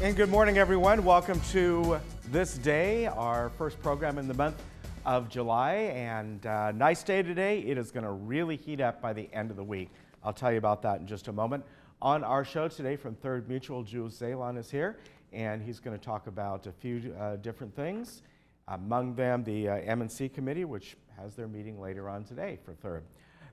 And good morning, everyone. Welcome to This Day, our first program in the month of July. And nice day today. It is going to really heat up by the end of the week. I'll tell you about that in just a moment. On our show today from Third Mutual, Jules Zalon is here, and he's going to talk about a few different things. Among them, the M&C Committee, which has their meeting later on today for Third.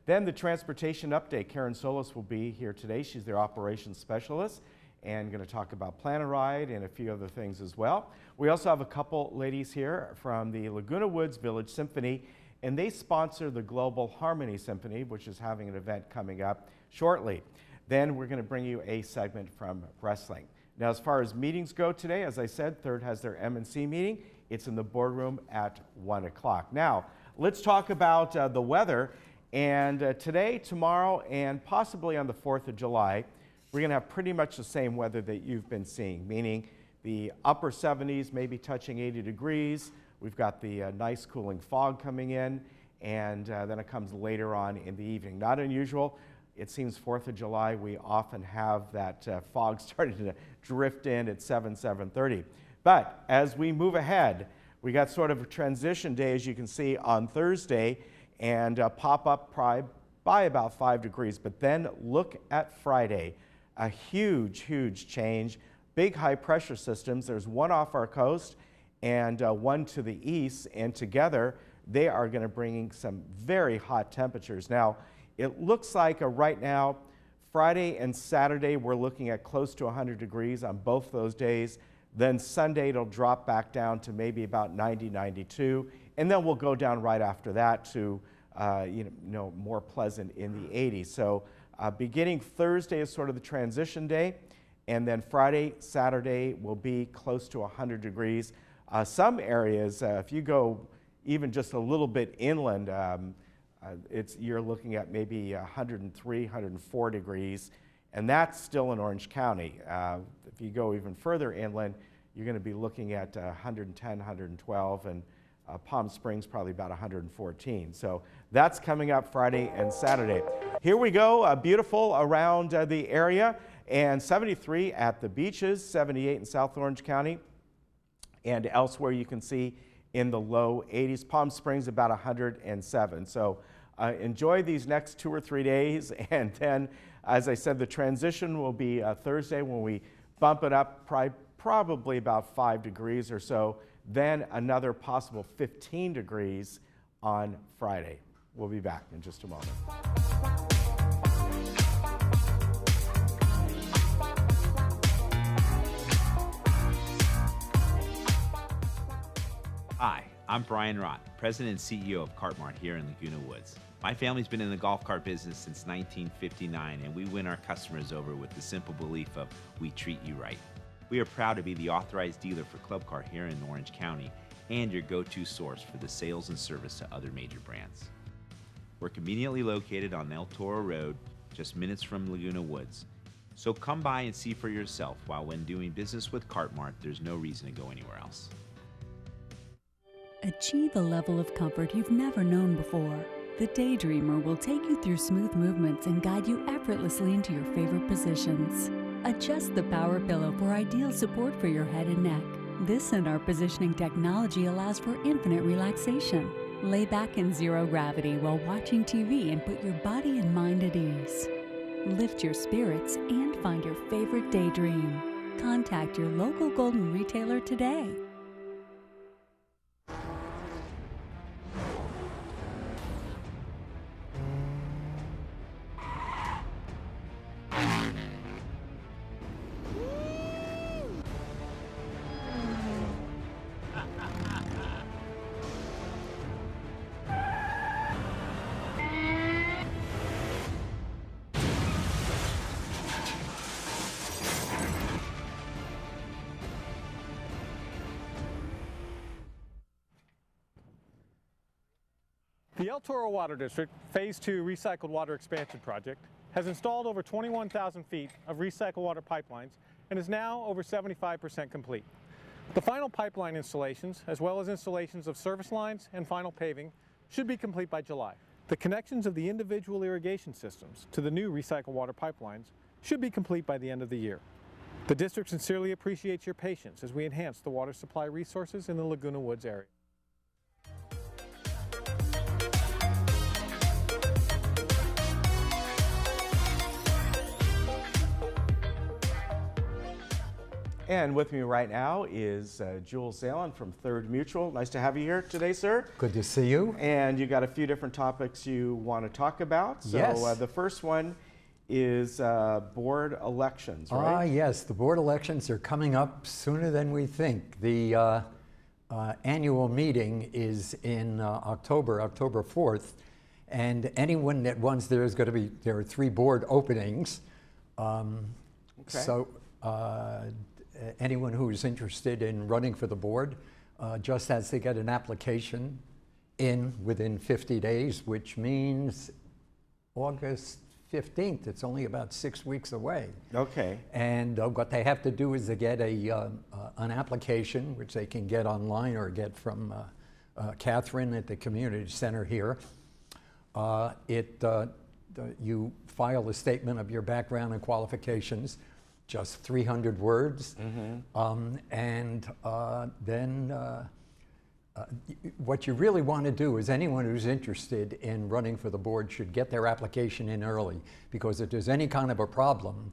Then the transportation update. Karen Solis will be here today. She's their operations specialist, and going to talk about Plan a Ride and a few other things as well. We also have a couple ladies here from the Laguna Woods Village Symphony, and they sponsor the Global Harmony Symphony, which is having an event coming up shortly. Then we're going to bring you a segment from wrestling. Now, as far as meetings go today, as I said, Third has their M&C meeting. It's in the boardroom at 1 o'clock. Now, let's talk about the weather. And today, tomorrow, and possibly on the 4th of July, we're going to have pretty much the same weather that you've been seeing, meaning the upper 70s, maybe touching 80 degrees. We've got the nice cooling fog coming in, and then it comes later on in the evening. Not unusual. It seems 4th of July, we often have that fog starting to drift in at 7:30. But as we move ahead, we got sort of a transition day, as you can see, on Thursday, and pop up by about 5 degrees. But then look at Friday. A huge, huge change. Big high pressure systems. There's one off our coast and one to the east, and together they are going to bring some very hot temperatures. Now, it looks like right now, Friday and Saturday, we're looking at close to 100 degrees on both those days. Then Sunday, it'll drop back down to maybe about 90, 92, and then we'll go down right after that to more pleasant in the 80s. So beginning Thursday is sort of the transition day, and then Friday, Saturday will be close to 100 degrees. Some areas, if you go even just a little bit inland, you're looking at maybe 103, 104 degrees, and that's still in Orange County. If you go even further inland, you're going to be looking at 110, 112, and Palm Springs probably about 114. So that's coming up Friday and Saturday. Here we go, beautiful around the area, and 73 at the beaches, 78 in South Orange County, and elsewhere you can see in the low 80s. Palm Springs about 107. So enjoy these next 2 or 3 days, and then, as I said, the transition will be Thursday when we bump it up probably about 5 degrees or so, then another possible 15 degrees on Friday. We'll be back in just a moment. Hi, I'm Brian Rott, President and CEO of Kart Mart here in Laguna Woods. My family's been in the golf cart business since 1959, and we win our customers over with the simple belief of we treat you right. We are proud to be the authorized dealer for Club Car here in Orange County and your go-to source for the sales and service to other major brands. We're conveniently located on El Toro Road, just minutes from Laguna Woods. So come by and see for yourself, while when doing business with Kart Mart, there's no reason to go anywhere else. Achieve a level of comfort you've never known before. The Daydreamer will take you through smooth movements and guide you effortlessly into your favorite positions. Adjust the power pillow for ideal support for your head and neck. This and our positioning technology allows for infinite relaxation. Lay back in zero gravity while watching TV and put your body and mind at ease. Lift your spirits and find your favorite daydream. Contact your local Golden retailer today. The El Toro Water District Phase 2 Recycled Water Expansion Project has installed over 21,000 feet of recycled water pipelines and is now over 75% complete. The final pipeline installations, as well as installations of service lines and final paving, should be complete by July. The connections of the individual irrigation systems to the new recycled water pipelines should be complete by the end of the year. The district sincerely appreciates your patience as we enhance the water supply resources in the Laguna Woods area. And with me right now is Jules Zalin from Third Mutual. Nice to have you here today, sir. Good to see you. And you got a few different topics you want to talk about. So Yes. The first one is board elections, right? Yes, the board elections are coming up sooner than we think. The annual meeting is in October 4th, and anyone that wants, there are 3 board openings. So anyone who is interested in running for the board just has to get an application in within 50 days, which means August 15th. It's only about 6 weeks away. Okay. And what they have to do is they get an application, which they can get online or get from Catherine at the community center here. You file a statement of your background and qualifications, just 300 words, then what you really want to do is anyone who's interested in running for the board should get their application in early, because if there's any kind of a problem,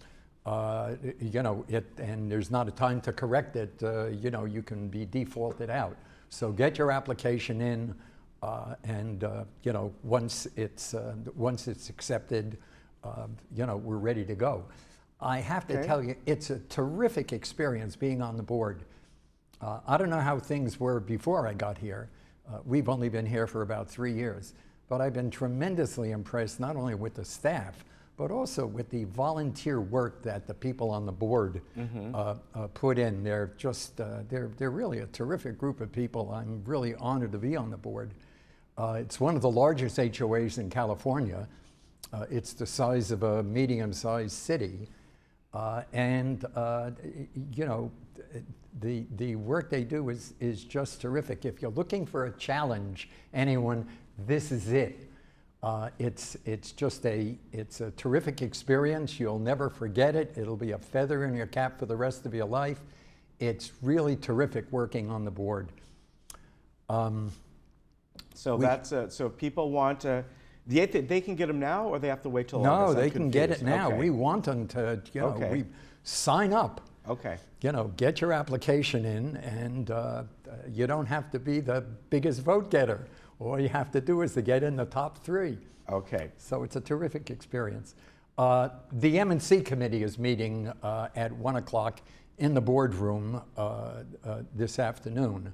and there's not a time to correct it, you can be defaulted out. So get your application in, once it's accepted, we're ready to go. I have to tell you, it's a terrific experience being on the board. I don't know how things were before I got here. We've only been here for about 3 years, but I've been tremendously impressed not only with the staff, but also with the volunteer work that the people on the board put in. They're just, they're really a terrific group of people. I'm really honored to be on the board. It's one of the largest HOAs in California. It's the size of a medium-sized city. The work they do is just terrific. If you're looking for a challenge, anyone, this is it. It's a terrific experience. You'll never forget it. It'll be a feather in your cap for the rest of your life. It's really terrific working on the board. So if people want to, they can get them now, or they have to wait till August? No, they can get it now. Okay. We want them to, we sign up. Okay. Get your application in, and you don't have to be the biggest vote getter. All you have to do is to get in the top 3. Okay. So it's a terrific experience. The M&C committee is meeting at 1 o'clock in the boardroom this afternoon.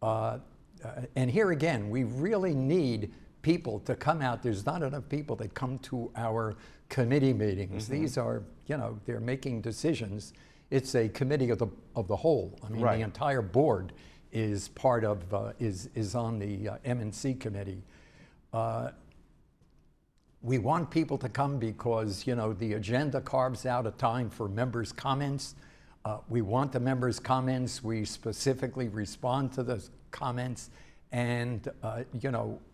And here again, we really need people to come out. There's not enough people that come to our committee meetings. These are, they're making decisions. It's a committee of the whole. I mean, the entire board is part of, is on the M&C committee. We want people to come because, the agenda carves out a time for members' comments. We want the members' comments. We specifically respond to the comments. And,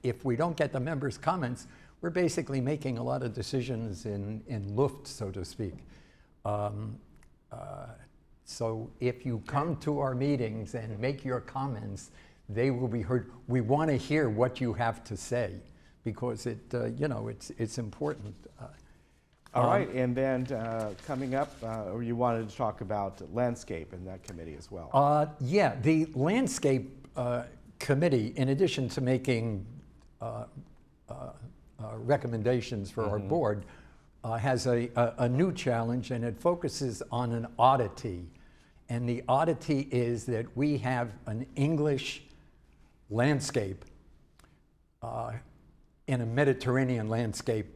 if we don't get the members' comments, we're basically making a lot of decisions in luft, so to speak. So if you come to our meetings and make your comments, they will be heard. We want to hear what you have to say, because it's important. All right, and then coming up, or you wanted to talk about landscape in that committee as well. Yeah, the landscape committee, in addition to making recommendations for our board, has a new challenge, and it focuses on an oddity. And the oddity is that we have an English landscape in a Mediterranean landscape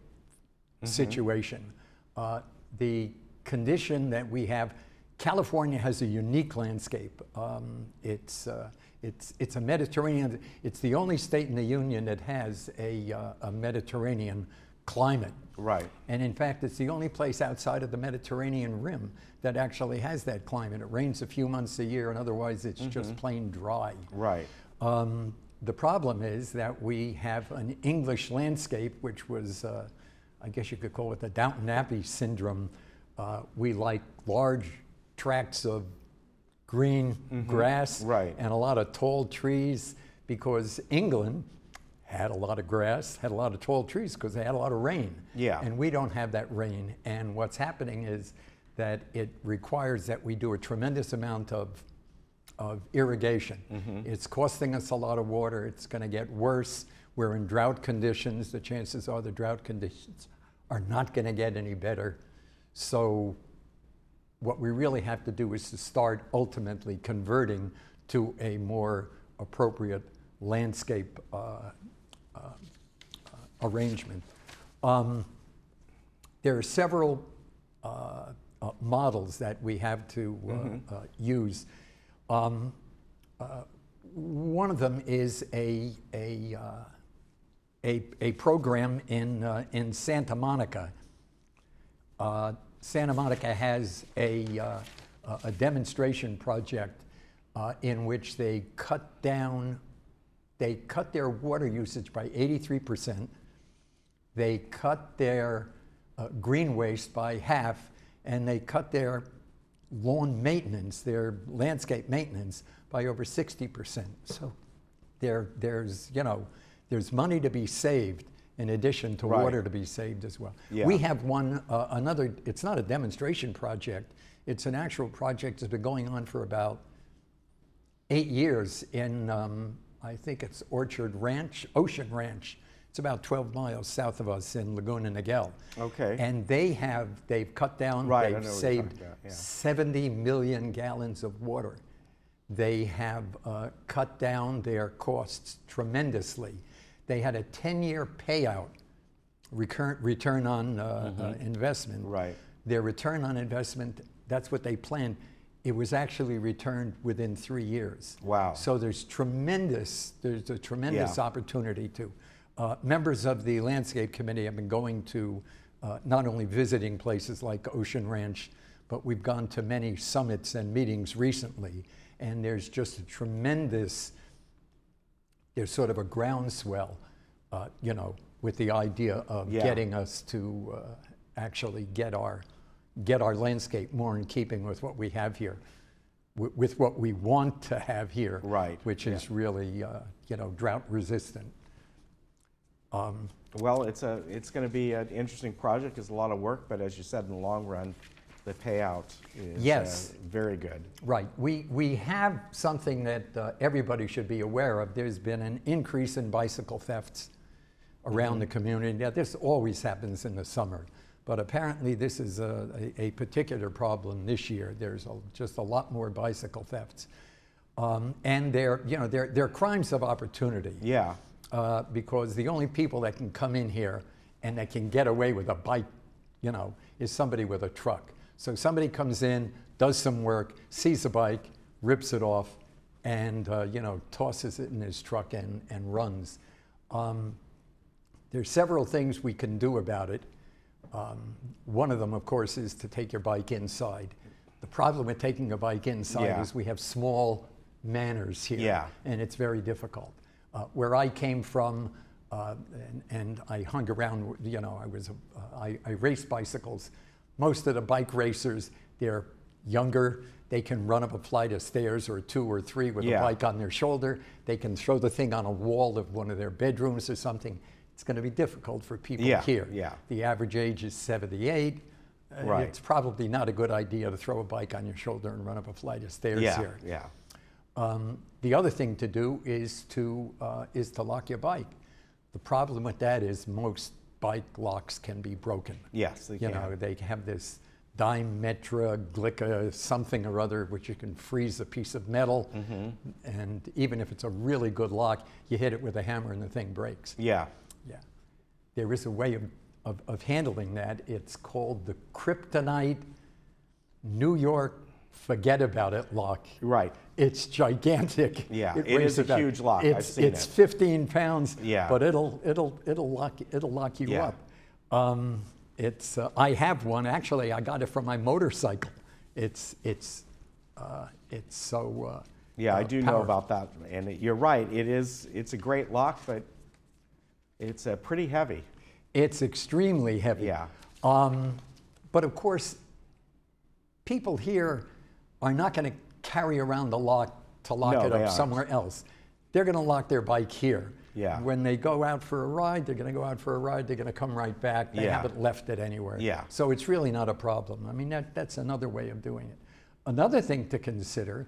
situation. The condition that we have, California has a unique landscape. It's a Mediterranean, it's the only state in the Union that has a Mediterranean climate. Right. And in fact, it's the only place outside of the Mediterranean rim that actually has that climate. It rains a few months a year, and otherwise it's just plain dry. Right. The problem is that we have an English landscape, which was, I guess you could call it the Downton Abbey syndrome. We like large tracts of green grass Right. and a lot of tall trees, because England had a lot of grass, had a lot of tall trees because they had a lot of rain. Yeah. And we don't have that rain. And what's happening is that it requires that we do a tremendous amount of irrigation. It's costing us a lot of water. It's going to get worse. We're in drought conditions. The chances are the drought conditions are not going to get any better. So what we really have to do is to start ultimately converting to a more appropriate landscape arrangement. There are several models that we have to use. One of them is a program in Santa Monica. Santa Monica has a demonstration project in which they cut their water usage by 83%. They cut their green waste by half, and they cut their lawn maintenance, their landscape maintenance, by over 60%. So there's money to be saved in addition to water to be saved as well. Yeah. We have one, another, it's not a demonstration project, it's an actual project that's been going on for about 8 years in, I think it's Ocean Ranch. It's about 12 miles south of us in Laguna Niguel. Okay. And they've cut down, Right, I know they've what you're saved talking about, yeah. 70 million gallons of water. They have cut down their costs tremendously. They had a 10-year payout, return on investment. Right. Their return on investment, that's what they planned. It was actually returned within 3 years. Wow. So there's a tremendous opportunity to. Members of the Landscape Committee have been going to not only visiting places like Ocean Ranch, but we've gone to many summits and meetings recently, and there's just a tremendous, there's sort of a groundswell, with the idea of getting us to actually get our landscape more in keeping with what we have here, with what we want to have here, Right. which is really, drought resistant. Well, it's going to be an interesting project. It's a lot of work, but as you said, in the long run, the payout is very good. Right. We have something that everybody should be aware of. There's been an increase in bicycle thefts around the community. Now, this always happens in the summer, but apparently this is a particular problem this year. There's just a lot more bicycle thefts. And they're crimes of opportunity. Yeah. Because the only people that can come in here and that can get away with a bike, is somebody with a truck. So somebody comes in, does some work, sees a bike, rips it off, and tosses it in his truck and runs. There's several things we can do about it. One of them, of course, is to take your bike inside. The problem with taking a bike inside is we have small manors here, and it's very difficult. Where I came from, and I hung around, I raced bicycles. Most of the bike racers, they're younger. They can run up a flight of stairs or 2 or 3 with a bike on their shoulder. They can throw the thing on a wall of one of their bedrooms or something. It's going to be difficult for people here. Yeah. The average age is 78. Right. It's probably not a good idea to throw a bike on your shoulder and run up a flight of stairs here. Yeah. The other thing to do is to lock your bike. The problem with that is most bike locks can be broken. Yes, they can. They have this dimetra glica something or other, which you can freeze a piece of metal, and even if it's a really good lock, you hit it with a hammer and the thing breaks. Yeah. There is a way of handling that. It's called the kryptonite New York forget about it lock. Right. It's gigantic. Yeah, it is a huge lock. I've seen it. It's 15 pounds. Yeah. But it'll lock you up. I have one. Actually, I got it from my motorcycle. It's so. Yeah, I do know powerful. about that, and you're right. It's a great lock, but it's pretty heavy. It's extremely heavy. Yeah. But of course, people here are not going to carry around the lock to lock No, it they up aren't. somewhere else. They're going to lock their bike here. Yeah. When they go out for a ride, they're going to go out for a ride, they're going to come right back. They Yeah. haven't left it anywhere. Yeah. So it's really not a problem. I mean, that's another way of doing it. Another thing to consider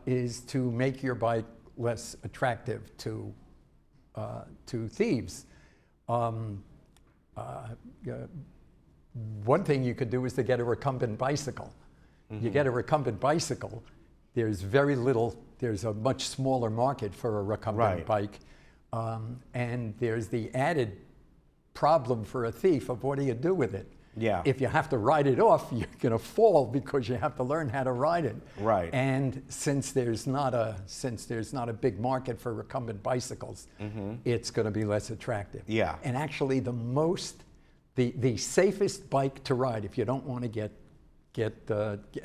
is to make your bike less attractive to thieves. One thing you could do is to get a recumbent bicycle. You get a recumbent bicycle, there's a much smaller market for a recumbent bike. And there's the added problem for a thief of what do you do with it? Yeah. If you have to ride it off, you're going to fall because you have to learn how to ride it. Right. And since there's not a big market for recumbent bicycles, it's going to be less attractive. Yeah. And actually, the safest bike to ride if you don't want to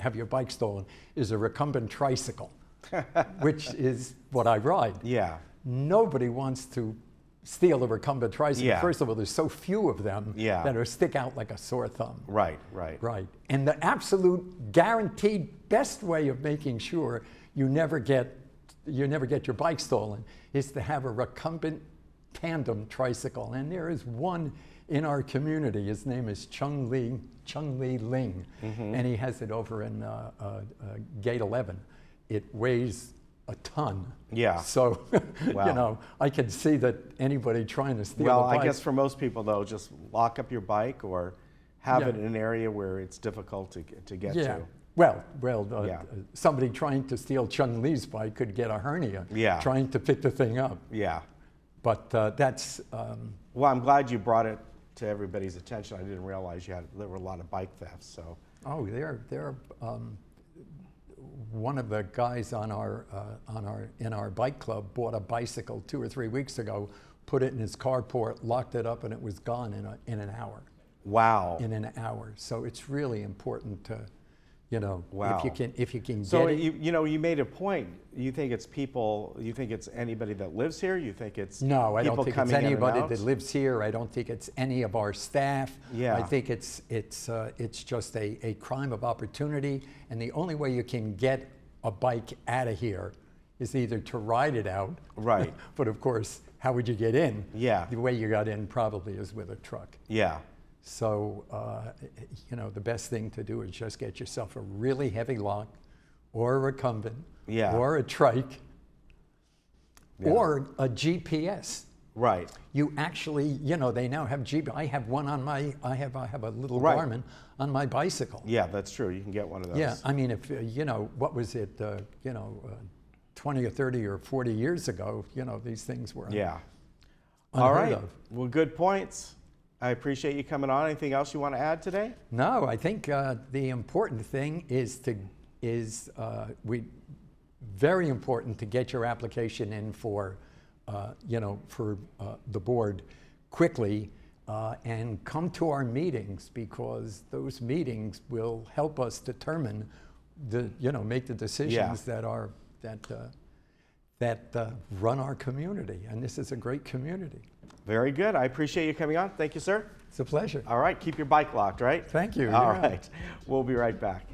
have your bike stolen is a recumbent tricycle, which is what I ride. Yeah. Nobody wants to steal a recumbent tricycle. Yeah. First of all, there's so few of them that are stick out like a sore thumb. Right, right. Right. And the absolute guaranteed best way of making sure you never get your bike stolen is to have a recumbent tandem tricycle. And there is one in our community. His name is Chung Lee Ling, and he has it over in Gate 11. It weighs a ton. Yeah. So, Wow. I can see that anybody trying to steal a Well, bike. I guess for most people, though, just lock up your bike or have Yeah. it in an area where it's difficult to get Yeah. to. Well, Yeah. somebody trying to steal Chung Lee's bike could get a hernia Yeah. trying to pick the thing up. Yeah. But that's, Well, I'm glad you brought it to everybody's attention. I didn't realize there were a lot of bike thefts. So. oh, they're one of the guys in our bike club bought a bicycle 2 or 3 weeks ago, put it in his carport, locked it up, and it was gone in an hour. Wow. In an hour. So it's really important to, Wow. if you can So get it. you made a point. You think it's people? You think it's anybody that lives here? You think it's No, I don't people think it's coming in and anybody out? that lives here. I don't think it's any of our staff. Yeah. I think it's just a crime of opportunity, and the only way you can get a bike out of here is either to ride it out. Right. But of course, how would you get in? Yeah. The way you got in probably is with a truck. Yeah. So, the best thing to do is just get yourself a really heavy lock or a recumbent or a trike or a GPS. Right. You actually, they now have GPS. I have one on I have a little Right. Garmin on my bicycle. Yeah, that's true. You can get one of those. Yeah, I mean, if, what was it, 20 or 30 or 40 years ago, these things were Yeah. unheard All right. of. Well, good points. I appreciate you coming on. Anything else you want to add today? No, I think the important thing is very important to get your application in for the board quickly and come to our meetings, because those meetings will help us determine make the decisions that run our community. And this is a great community. Very good. I appreciate you coming on. Thank you, sir. It's a pleasure. All right. Keep your bike locked, right? Thank you. All Yeah. right. We'll be right back.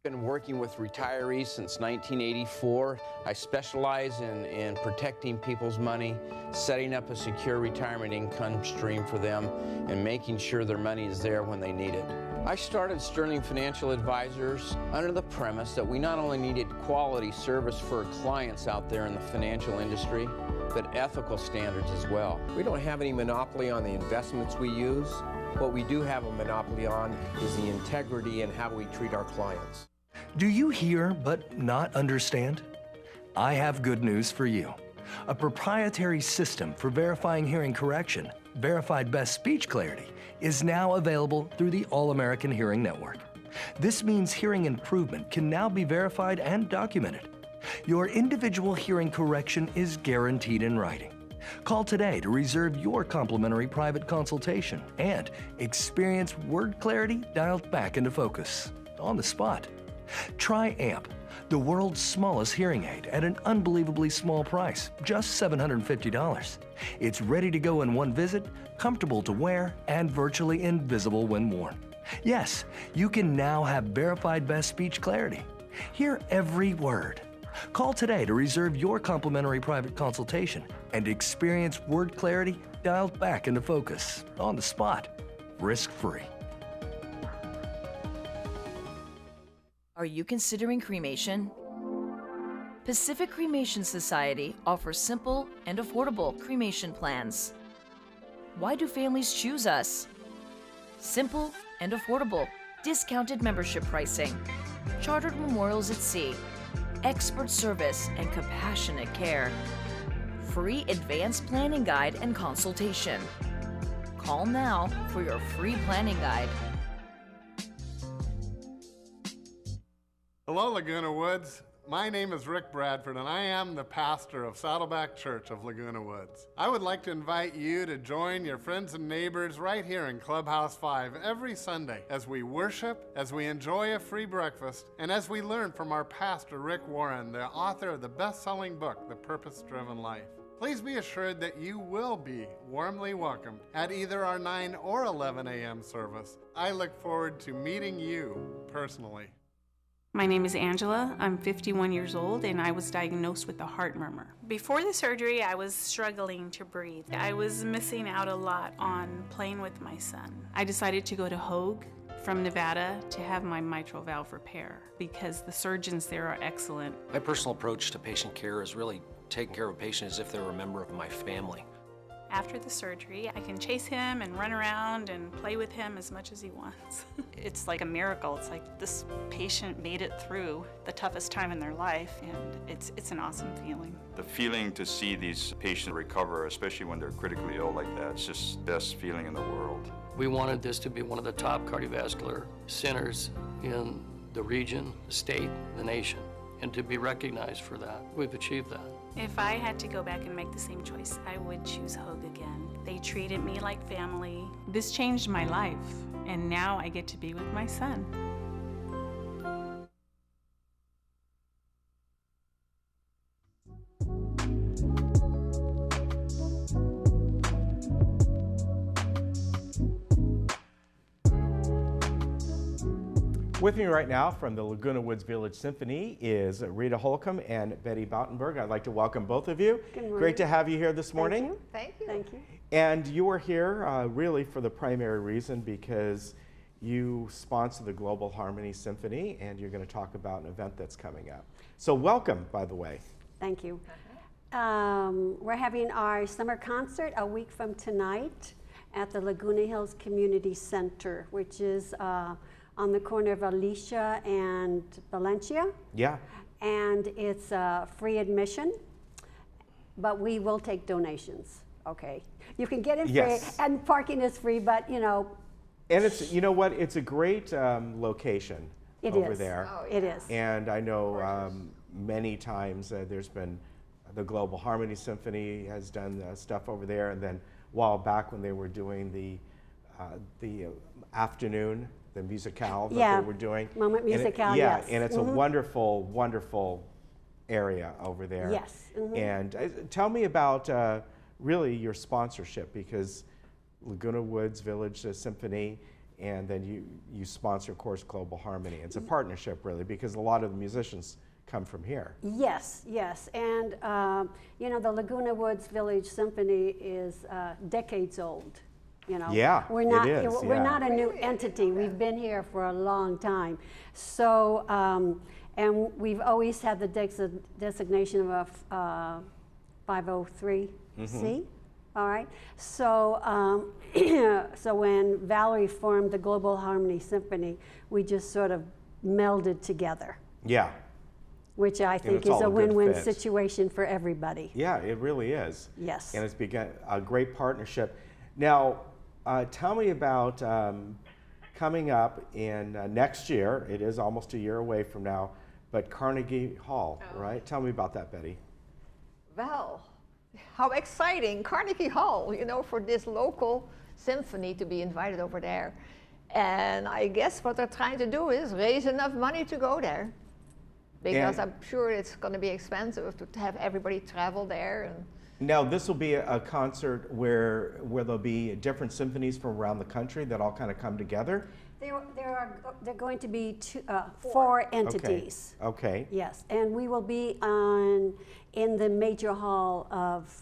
Been working with retirees since 1984. I specialize in protecting people's money, setting up a secure retirement income stream for them, and making sure their money is there when they need it. I started Sterling Financial Advisors under the premise that we not only needed quality service for clients out there in the financial industry, but ethical standards as well. We don't have any monopoly on the investments we use. What we do have a monopoly on is the integrity and how we treat our clients. Do you hear but not understand? I have good news for you. A proprietary system for verifying hearing correction, verified best speech clarity, is now available through the All-American Hearing Network. This means hearing improvement can now be verified and documented. Your individual hearing correction is guaranteed in writing. Call today to reserve your complimentary private consultation and experience word clarity dialed back into focus on the spot. Try AMP, the world's smallest hearing aid at an unbelievably small price, just $750. It's ready to go in one visit, comfortable to wear, and virtually invisible when worn. Yes, you can now have verified best speech clarity. Hear every word. Call today to reserve your complimentary private consultation and experience word clarity dialed back into focus, on the spot, risk-free. Are you considering cremation? Pacific Cremation Society offers simple and affordable cremation plans. Why do families choose us? Simple and affordable, discounted membership pricing, chartered memorials at sea, expert service and compassionate care, free advanced planning guide and consultation. Call now for your free planning guide. Hello, Laguna Woods. My name is Rick Bradford, and I am the pastor of Saddleback Church of Laguna Woods. I would like to invite you to join your friends and neighbors right here in Clubhouse 5 every Sunday as we worship, as we enjoy a free breakfast, and as we learn from our pastor, Rick Warren, the author of the best-selling book, The Purpose-Driven Life. Please be assured that you will be warmly welcomed at either our 9 or 11 a.m. service. I look forward to meeting you personally. My name is Angela. I'm 51 years old and I was diagnosed with a heart murmur. Before the surgery, I was struggling to breathe. I was missing out a lot on playing with my son. I decided to go to Hoag from Nevada to have my mitral valve repair because the surgeons there are excellent. My personal approach to patient care is really taking care of a patient as if they were a member of my family. After the surgery, I can chase him and run around and play with him as much as he wants. It's like a miracle. It's like this patient made it through the toughest time in their life, and it's an awesome feeling. The feeling to see these patients recover, especially when they're critically ill like that, it's just the best feeling in the world. We wanted this to be one of the top cardiovascular centers in the region, the state, the nation, and to be recognized for that. We've achieved that. If I had to go back and make the same choice, I would choose Hoag again. They treated me like family. This changed my life, and now I get to be with my son. With me right now from the Laguna Woods Village Symphony is Rita Holcomb and Betty Bautenberg. I'd like to welcome both of you. Good morning. Great to have you here this morning. Thank you. Thank you. And you are here really for the primary reason because you sponsor the Global Harmony Symphony and you're going to talk about an event that's coming up. So welcome, by the way. Thank you. We're having our summer concert a week from tonight at the Laguna Hills Community Center, which is on the corner of Alicia and Valencia. Yeah. And it's free admission, but we will take donations, okay? You can get in free, and parking is free, but you know. And it's, you know what, it's a great location over there. Oh, yeah. It is. And I know many times there's been, the Global Harmony Symphony has done stuff over there, and then a while back when they were doing the afternoon, the musicale that they were doing. Moment musicale, yes. And it's a wonderful, wonderful area over there. Yes. And tell me about really your sponsorship, because Laguna Woods Village Symphony, and then you sponsor, of course, Global Harmony. It's a partnership, really, because a lot of the musicians come from here. Yes, yes. And, you know, the Laguna Woods Village Symphony is decades old. You know, we're not a new entity. We've been here for a long time. So, and we've always had the designation of a 503C. All right. So, so when Valerie formed the Global Harmony Symphony, we just sort of melded together. Yeah. Which I think is a win-win situation for everybody. Yeah, it really is. Yes. And it's become a great partnership. Now, tell me about coming up in next year. It is almost a year away from now, but Carnegie Hall, right? Tell me about that, Betty. Well, how exciting. Carnegie Hall, you know, for this local symphony to be invited over there. And I guess what they're trying to do is raise enough money to go there. Because I'm sure it's going to be expensive to have everybody travel there. And now, this will be a concert where there'll be different symphonies from around the country that all kind of come together? There are going to be four entities. Okay. Yes, and we will be in the major hall of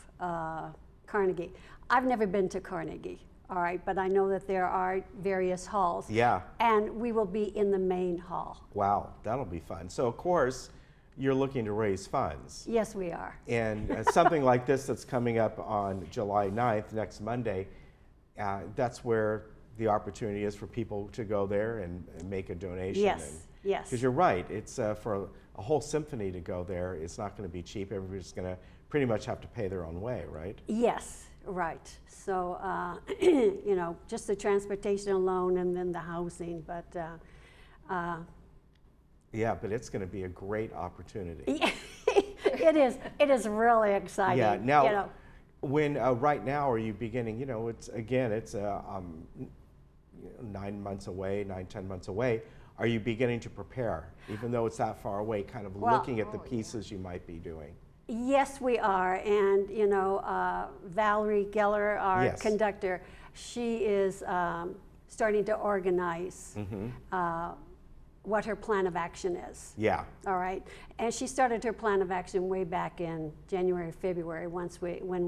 Carnegie. I've never been to Carnegie, all right, but I know that there are various halls. Yeah. And we will be in the main hall. Wow, that'll be fun. So, of course, you're looking to raise funds. Yes, we are. And something like this that's coming up on July 9th, next Monday, that's where the opportunity is for people to go there and make a donation. Yes, yes. Because you're right, it's for a whole symphony to go there, it's not going to be cheap. Everybody's going to pretty much have to pay their own way, right? Yes, right. So, you know, just the transportation alone and then the housing, but yeah, but it's going to be a great opportunity. It is really exciting. Yeah, now, you know. when right now are you beginning, you know, it's 9 months away, 9-10 months away, are you beginning to prepare, even though it's that far away, kind of looking at the pieces you might be doing? Yes, we are, and you know, Valerie Geller, our conductor, she is starting to organize what her plan of action is. Yeah. All right, and she started her plan of action way back in January, February. When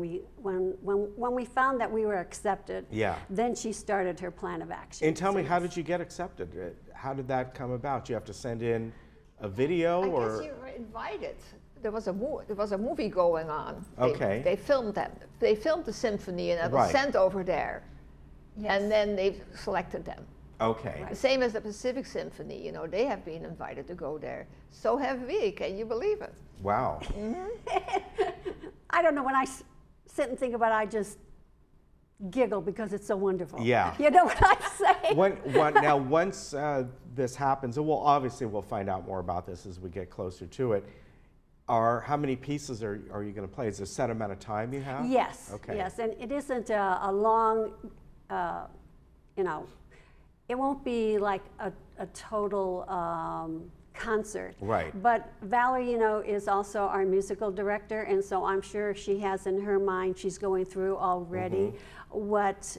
we found that we were accepted. Yeah. Then she started her plan of action. And tell me, how did you get accepted? How did that come about? You have to send in a video, I or? guess you were invited. There was a movie going on. They filmed that. They filmed the symphony, and it was sent over there. Yes. And then they selected them. Okay. Right. Same as the Pacific Symphony, you know, they have been invited to go there. So have we, can you believe it? Wow. I don't know, when I sit and think about it, I just giggle because it's so wonderful. Yeah. You know what I'm saying? Now, once this happens, and we'll find out more about this as we get closer to it, how many pieces are you going to play? Is there a set amount of time you have? Yes. Okay. Yes, and it isn't a long, you know, it won't be like a total concert. Right. But Valerie, you know, is also our musical director, and so I'm sure she has in her mind, she's going through already what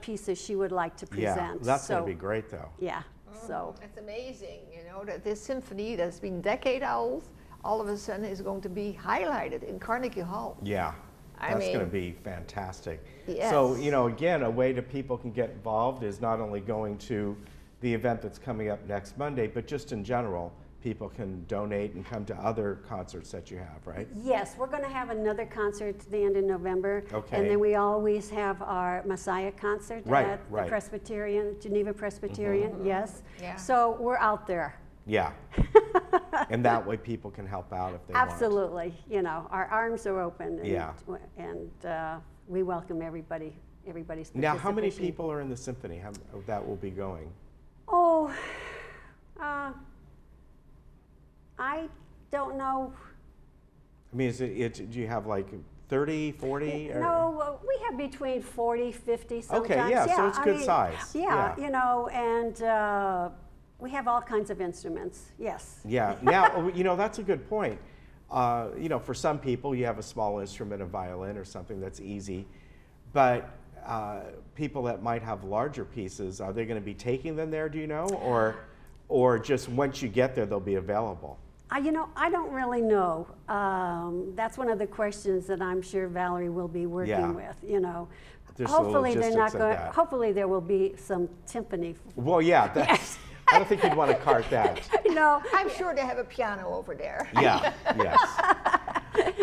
pieces she would like to present. Yeah, that's going to be great, though. Yeah. So it's amazing, you know, that this symphony that's been decade old, all of a sudden is going to be highlighted in Carnegie Hall. Yeah. That's going to be fantastic. Yes. So, you know, again, a way that people can get involved is not only going to the event that's coming up next Monday, but just in general, people can donate and come to other concerts that you have, right? Yes, we're going to have another concert at the end of November. Okay. And then we always have our Messiah concert at the Presbyterian, Geneva Presbyterian, yes. Yeah. So we're out there. Yeah. And that way people can help out if they want. Absolutely. You know, our arms are open. And, and we welcome everybody's participation. Now, how many people are in the symphony that will be going? Oh, I don't know. I mean, do you have like 30, 40? Or? No, we have between 40, 50 sometimes. Okay, yeah, so it's good size. Yeah, you know, and we have all kinds of instruments, yes. Yeah, now, you know, that's a good point. You know, for some people, you have a small instrument, a violin or something that's easy, but people that might have larger pieces, are they going to be taking them there, do you know? Or just once you get there, they'll be available? You know, I don't really know. That's one of the questions that I'm sure Valerie will be working with, you know. There's hopefully they're not going. Hopefully there will be some timpani. Well, yeah, that's, I don't think you'd want to cart that. No, I'm sure they have a piano over there. Yeah. Yes.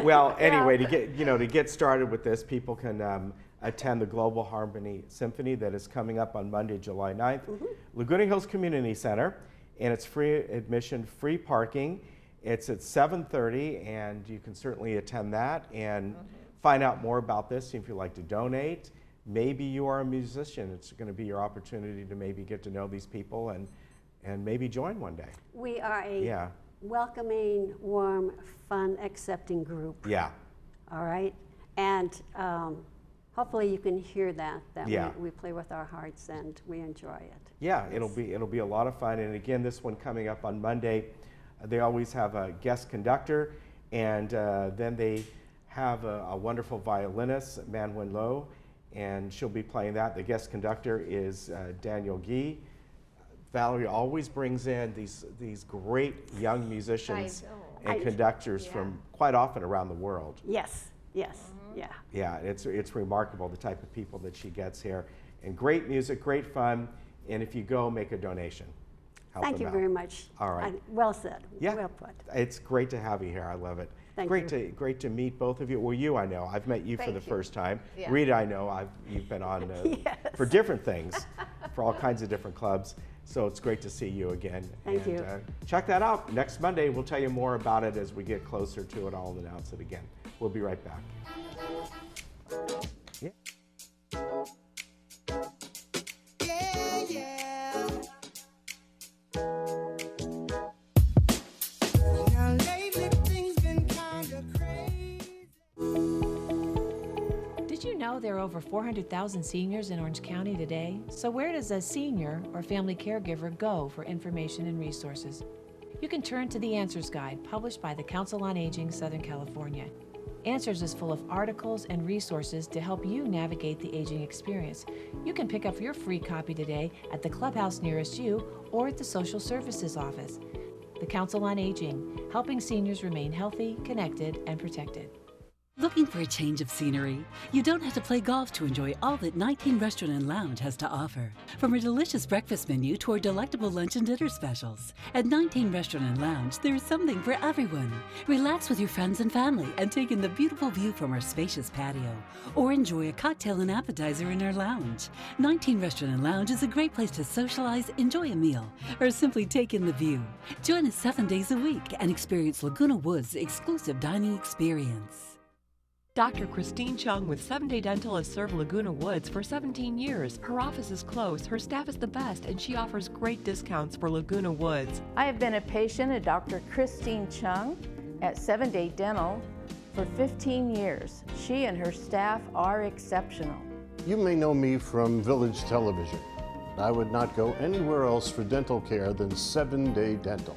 Well, anyway, to get started with this, people can attend the Global Harmony Symphony that is coming up on Monday, July 9th, Laguna Hills Community Center, and it's free admission, free parking. It's at 7:30, and you can certainly attend that and find out more about this. If you'd like to donate, maybe you are a musician. It's going to be your opportunity to maybe get to know these people and maybe join one day. We are a welcoming, warm, fun, accepting group. Yeah. All right, and hopefully you can hear that yeah. we play with our hearts and we enjoy it. Yeah, it'll be a lot of fun. And again, this one coming up on Monday, they always have a guest conductor, and then they have a wonderful violinist, Manwen Lowe, and she'll be playing that. The guest conductor is Daniel Gee. Valerie always brings in these great young musicians and conductors from quite often around the world. Yes, yes, yeah. Yeah, it's remarkable the type of people that she gets here. And great music, great fun, and if you go, make a donation. Thank you very much. All right. Well said. Yeah. Well put. It's great to have you here. I love it. Thank you. Great to meet both of you. Well, you I know. I've met you for the first time. Yeah. Rita, I know. You've been on yes. for different things, for all kinds of different clubs. So it's great to see you again. Thank you. Check that out. Next Monday, we'll tell you more about it as we get closer to it. I'll announce it again. We'll be right back. Yeah. There are over 400,000 seniors in Orange County today, so where does a senior or family caregiver go for information and resources? You can turn to the Answers Guide, published by the Council on Aging Southern California. Answers is full of articles and resources to help you navigate the aging experience. You can pick up your free copy today at the clubhouse nearest you or at the Social Services Office. The Council on Aging, helping seniors remain healthy, connected, and protected. Looking for a change of scenery? You don't have to play golf to enjoy all that 19 Restaurant and Lounge has to offer. From a delicious breakfast menu to our delectable lunch and dinner specials. At 19 Restaurant and Lounge, there is something for everyone. Relax with your friends and family and take in the beautiful view from our spacious patio. Or enjoy a cocktail and appetizer in our lounge. 19 Restaurant and Lounge is a great place to socialize, enjoy a meal, or simply take in the view. Join us 7 days a week and experience Laguna Woods' exclusive dining experience. Dr. Christine Chung with 7-Day Dental has served Laguna Woods for 17 years. Her office is close, her staff is the best, and she offers great discounts for Laguna Woods. I have been a patient of Dr. Christine Chung at 7-Day Dental for 15 years. She and her staff are exceptional. You may know me from Village Television. I would not go anywhere else for dental care than 7-Day Dental.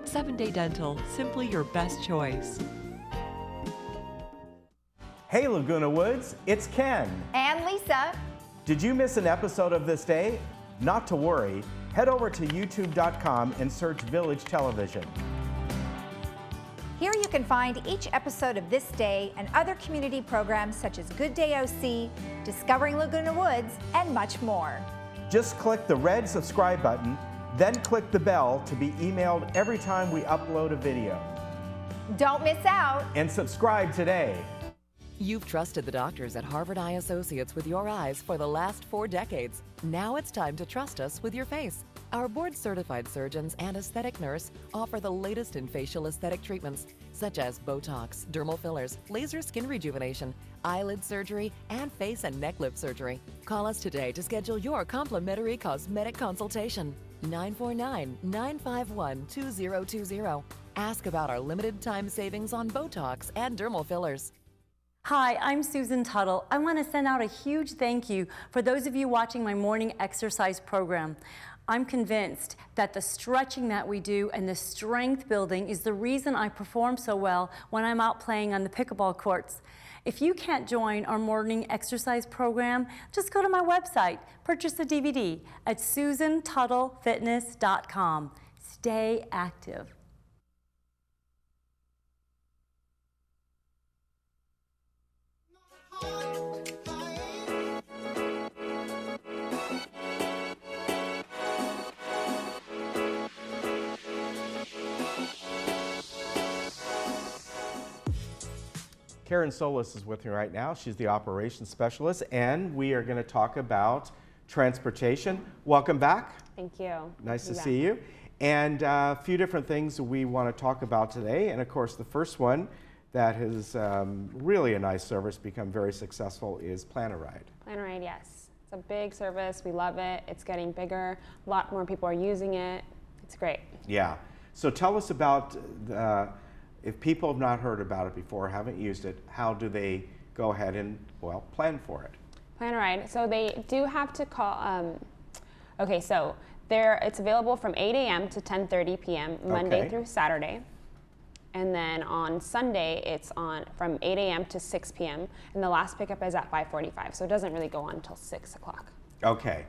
7-Day Dental, simply your best choice. Hey Laguna Woods, it's Ken. And Lisa. Did you miss an episode of This Day? Not to worry. Head over to youtube.com and search Village Television. Here you can find each episode of This Day and other community programs such as Good Day OC, Discovering Laguna Woods, and much more. Just click the red subscribe button, then click the bell to be emailed every time we upload a video. Don't miss out. And subscribe today. You've trusted the doctors at Harvard Eye Associates with your eyes for the last 4 decades. Now it's time to trust us with your face. Our board-certified surgeons and aesthetic nurse offer the latest in facial aesthetic treatments, such as Botox, dermal fillers, laser skin rejuvenation, eyelid surgery, and face and neck lift surgery. Call us today to schedule your complimentary cosmetic consultation. 949-951-2020. Ask about our limited time savings on Botox and dermal fillers. Hi, I'm Susan Tuttle. I want to send out a huge thank you for those of you watching my morning exercise program. I'm convinced that the stretching that we do and the strength building is the reason I perform so well when I'm out playing on the pickleball courts. If you can't join our morning exercise program, just go to my website, purchase the DVD at susantuttlefitness.com. Stay active. Karen Solis is with me right now. She's the operations specialist, and we are going to talk about transportation. Welcome back. Thank you. Nice to see you. And a few different things we want to talk about today. And of course, the first one that has really a nice service, become very successful, is Plan a Ride. Plan a Ride, yes. It's a big service. We love it. It's getting bigger. A lot more people are using it. It's great. Yeah. So tell us about if people have not heard about it before, haven't used it, how do they go ahead and, well, plan for it? Plan a ride. So they do have to call. Okay, so it's available from 8 a.m. to 10:30 p.m. Monday through Saturday. And then on Sunday, it's on from 8 a.m. to 6 p.m. And the last pickup is at 5:45. So it doesn't really go on until 6 o'clock. Okay.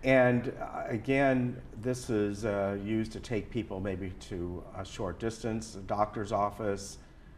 And again, this is used to take people maybe to a short distance, a doctor's office,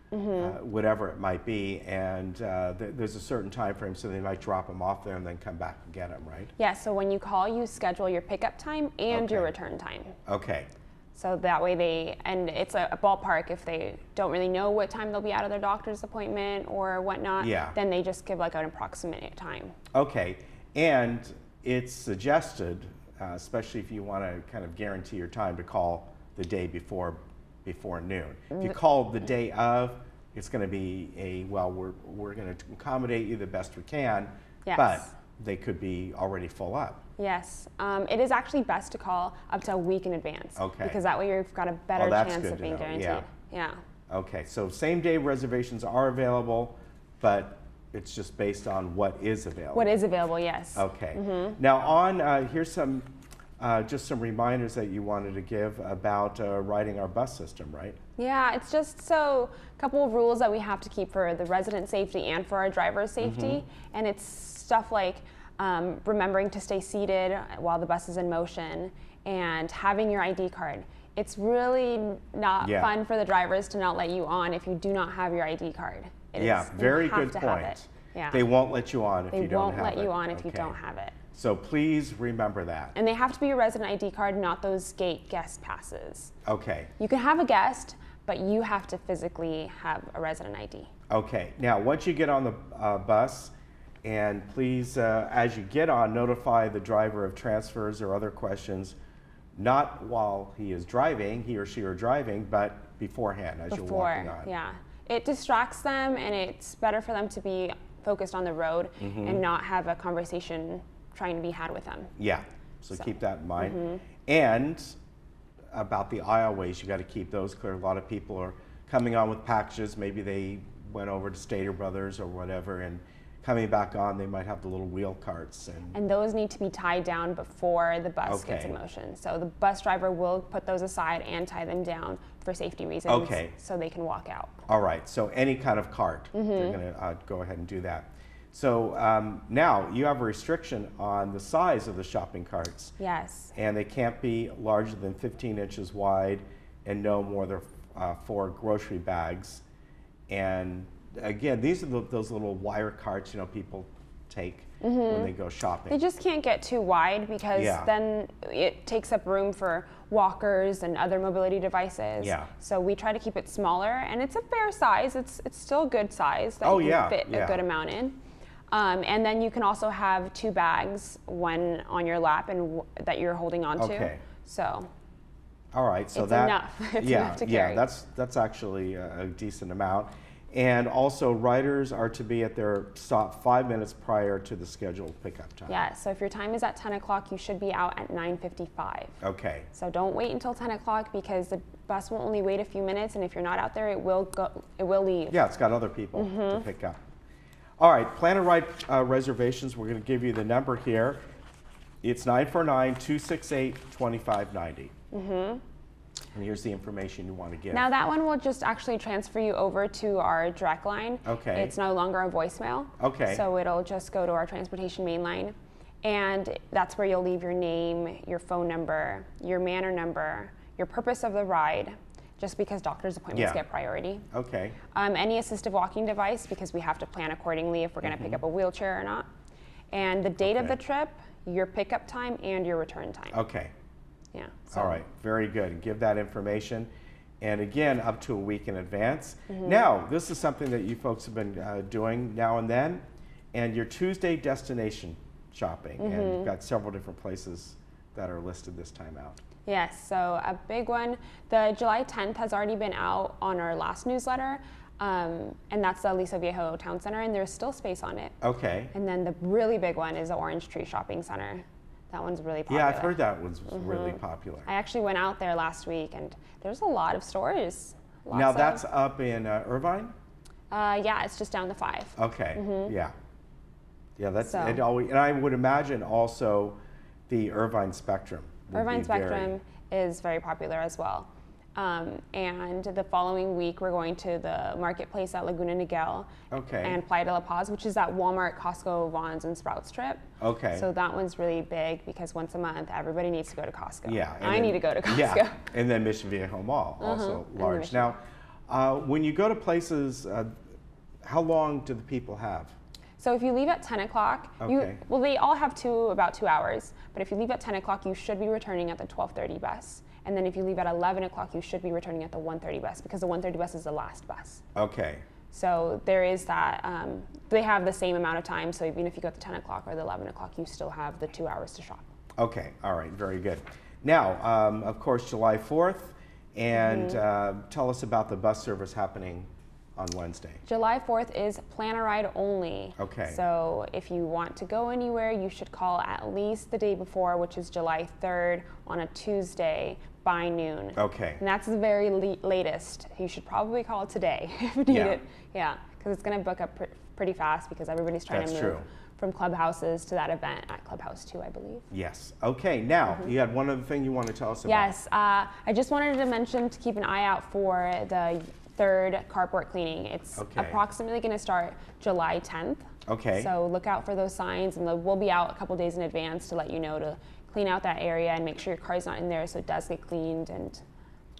whatever it might be. And there's a certain time frame, so they might drop them off there and then come back and get them, right? Yeah, so when you call, you schedule your pickup time and your return time. Okay. So that way and it's a ballpark. If they don't really know what time they'll be out of their doctor's appointment or whatnot, then they just give like an approximate time. Okay, and it's suggested, especially if you want to kind of guarantee your time, to call the day before noon. If you call the day of, it's going to be we're going to accommodate you the best we can, but they could be already full up. Yes, it is actually best to call up to a week in advance. Okay. Because that way you've got a better chance of being guaranteed. Yeah. Okay, so same day reservations are available, but it's just based on what is available. What is available, yes. Okay. Now here's some, just some reminders that you wanted to give about riding our bus system, right? Yeah, it's just a couple of rules that we have to keep for the resident safety and for our driver's safety. And it's stuff like remembering to stay seated while the bus is in motion and having your ID card. It's really not fun for the drivers to not let you on if you do not have your ID card. Very good point. They won't let you on if you don't have it. They won't let you on if you don't have it. So please remember that. And they have to be a resident ID card, not those gate guest passes. Okay. You can have a guest, but you have to physically have a resident ID. Okay. Now, once you get on the bus, and please, as you get on, notify the driver of transfers or other questions, not while he or she are driving, but beforehand as you're walking on. Yeah. It distracts them, and it's better for them to be focused on the road and not have a conversation trying to be had with them. Yeah, so keep that in mind. And about the aisleways, you got to keep those clear. A lot of people are coming on with packages. Maybe they went over to Stater Brothers or whatever, and coming back on, they might have the little wheel carts. And those need to be tied down before the bus gets in motion. So the bus driver will put those aside and tie them down for safety reasons so they can walk out. All right, so any kind of cart, they're going to go ahead and do that. So now you have a restriction on the size of the shopping carts. Yes. And they can't be larger than 15 inches wide and no more than 4 grocery bags. And again, these are those little wire carts, people take when they go shopping. They just can't get too wide because then it takes up room for walkers and other mobility devices. Yeah. So we try to keep it smaller, and it's a fair size. It's still a good size that you can fit a good amount in. And then you can also have 2 bags, one on your lap and that you're holding on to. Okay. So. All right. So it's enough. It's enough to carry. That's actually a decent amount. And also, riders are to be at their stop 5 minutes prior to the scheduled pickup time. Yeah, so if your time is at 10 o'clock, you should be out at 9:55. Okay. So don't wait until 10 o'clock because the bus will only wait a few minutes, and if you're not out there, it will leave. Yeah, it's got other people to pick up. All right, plan a ride reservations. We're going to give you the number here. It's 949-268-2590. And here's the information you want to give. Now that one will just actually transfer you over to our direct line. Okay. It's no longer a voicemail. Okay. So it'll just go to our transportation main line. And that's where you'll leave your name, your phone number, your manor number, your purpose of the ride, just because doctor's appointments get priority. Okay. Any assistive walking device, because we have to plan accordingly if we're going to pick up a wheelchair or not. And the date of the trip, your pickup time, and your return time. Okay. Yeah. All right, very good. Give that information. And again, up to a week in advance. Now, this is something that you folks have been doing now and then, and your Tuesday destination shopping. And you've got several different places that are listed this time out. Yes, so a big one. The July 10th has already been out on our last newsletter, and that's the Aliso Viejo Town Center, and there's still space on it. Okay. And then the really big one is the Orange Tree Shopping Center. That one's really popular. Yeah, I've heard that one's really popular. I actually went out there last week, and there's a lot of stores. Now that's up in Irvine? Yeah, it's just down the 5. Okay, yeah. Yeah, that's So- it. Always, and I would imagine also the Irvine Spectrum. would Irvine be Spectrum is very popular as well. And the following week, we're going to the marketplace at Laguna Niguel and Playa de la Paz, which is that Walmart, Costco, Vons, and Sprouts trip. Okay. So that one's really big because once a month, everybody needs to go to Costco. Yeah. I need to go to Costco. Yeah, and then Mission Viejo Mall, also And large. Mission Now, when you go to places, how long do the people have? So if you leave at 10 o'clock, well, they all have about 2 hours, but if you leave at 10 o'clock, you should be returning at the 12:30 bus. And then if you leave at 11 o'clock, you should be returning at the 1:30 bus because the 1:30 bus is the last bus. Okay. So there is that, they have the same amount of time, so even if you go at the 10 o'clock or the 11 o'clock, you still have the 2 hours to shop. Okay, all right, very good. Now, of course, July 4th, and tell us about the bus service happening on Wednesday. July 4th is plan a ride only. Okay. So if you want to go anywhere, you should call at least the day before, which is July 3rd on a Tuesday by noon. Okay. And that's the very latest. You should probably call today if you need it. Yeah, because it's going to book up pretty fast because everybody's trying to move from clubhouses to that event at Clubhouse 2, I believe. Yes. Okay, now, you had one other thing you want to tell us about. Yes, I just wanted to mention to keep an eye out for the third carport cleaning. It's approximately going to start July 10th. Okay. So look out for those signs, and we'll be out a couple days in advance to let you know to clean out that area and make sure your car's not in there so it does get cleaned. And